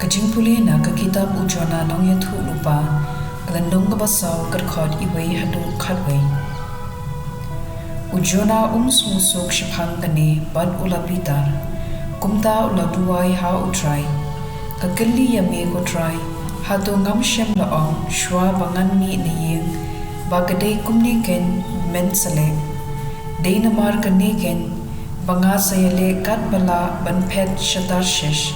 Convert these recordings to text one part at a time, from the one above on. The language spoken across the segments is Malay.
ka jingpule na ka kitab ujona nong yathu lupa kalandong ka basaw karkhot iway hadu khatway ujona smusuk shiphang kane bad ula bitar kumta ula duwai ha utrai ka kelli yame ko trai hatu ngam shem laong shwa bangan mi niyeng bagade kumni ken men sale deina mar kane ken banga sayale kat bala ban phet shatar shesh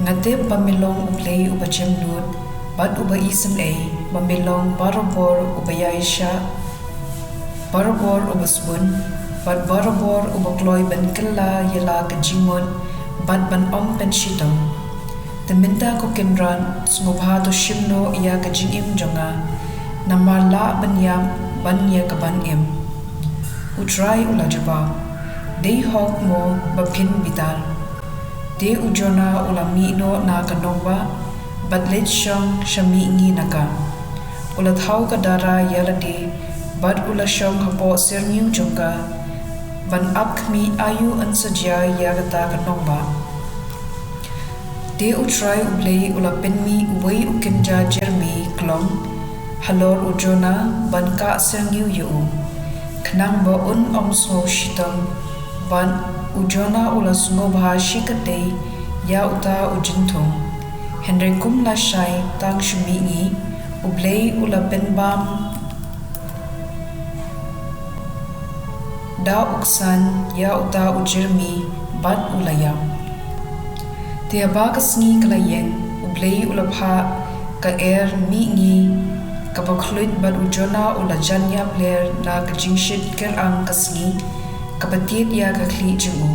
ngate pamilong Blei ubachem lut bad uba isem a pamilong barobor ubayaisha barobor ubasbun bad barobor ubakloy ban kella yala ka jingmut bad ban pen shitam teminta ko kenran sngobha to shimno iya ka jingim jonga namala ban yam ban ya ka ban im utrai ulajaba dei hok mo bapin bitar de ujona ulami no na kanongba badlet shong shami ngi naka ulat hau ka dara ïalade bad ula shong hapo sermiu jonga ban akmi ayu ansajia yagata kanongba de utrai Blei ula penmi uwei ukenja jermi klong halor ujona ban ka sermiu yu knang ba so shitam ban ujona ula sngobha shikate ya uta ujinthum henry kumla shai tang shumi ngi Blei ula penbam da uksan ya uta ujirmi bad ulaya tia bagasngi klayen Blei ula pha ka mi ngi ka bakhluit bad ujona ula janya player na ka jingshit ker ang kasngi kabatit ya kakli jimu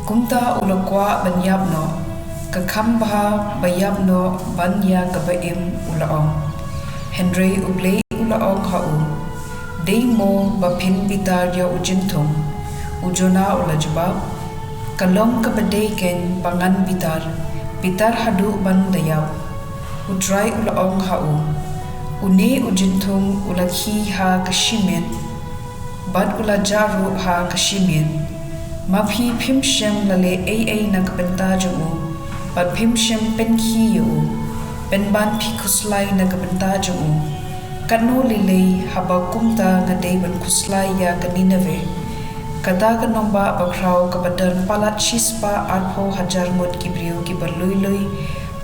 kumta ulakwa banyabno kakamba bayabno banya kabaim ulaong henry Blei ulaong hau deimo pynbitar ya ujinthum ujona ulajbab kalong kabadeken bangan bitar hadu ban dayaw utrai ulaong hau une ujinthum ulakhi ha kashimen bad ula jaru ha kashimin maphi phimshem lale ai na kabenta ju bad phimshem penkhi yu penban phi khuslai na kabenta ju kanu lile haba kumta ngade ban khuslai ya kaninave kada kanomba bakhraw kabadan palat shispa atho hajar mot ki briew ki balui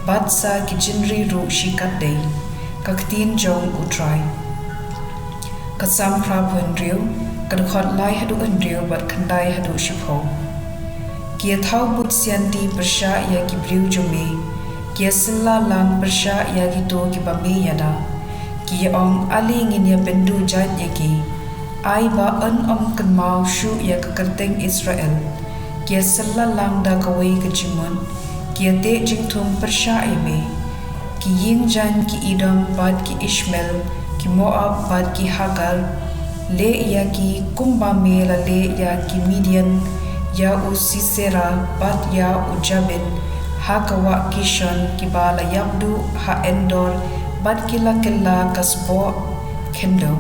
bad sa ki jinri ru shikat dei ktien jong utrai kasam prabhu briew kadkhot lai hadu briew bat khandai hadu shipho kia thau but sianti persha ya ki briew jome kia silla lang persha ya ki to ki bame yada ki ong ali ngin ya bendu jat ya ki ai ba kanmau shu ya ka karteng Israel kia silla lang da kawai ka jimun kia te jingthum persha ime ki yingjan ki idam bad ki ishmael ki moab bad ki hagar le ya ki kumba me la le ya ki midian ya sisera bat ya jabin hakawa kishon ki bala yabdu ha endor bat kila kasbo kendo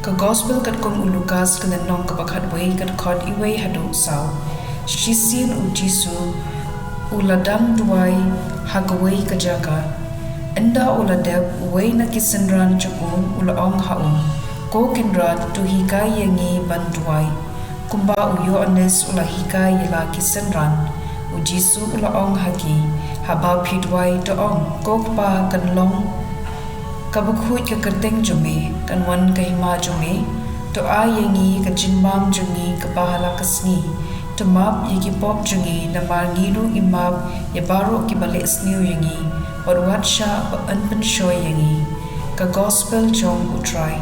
ka gospel kat kom ulukas kan nong ka bakhat wei kat khot iwei hadu saw shisin jisu uladam duwai hagawei ka jaka enda uladep wei na kisenran chuku ulaong haum ko kinrat tu hikai yangi banduai kumba uyo anes ula hikai yala kisenran ujisu ulaong haki haba pidwai doong kokpa kanlong kabakhut ka kerteng jume kanwan kahima jume to a yangi ka jinbam jungi ka bahala kasni to map yiki pop jungi na marngiru imap yabaro ki bale sniu yangi Watsha ba anpan shoy yangi ka gospel jong utrai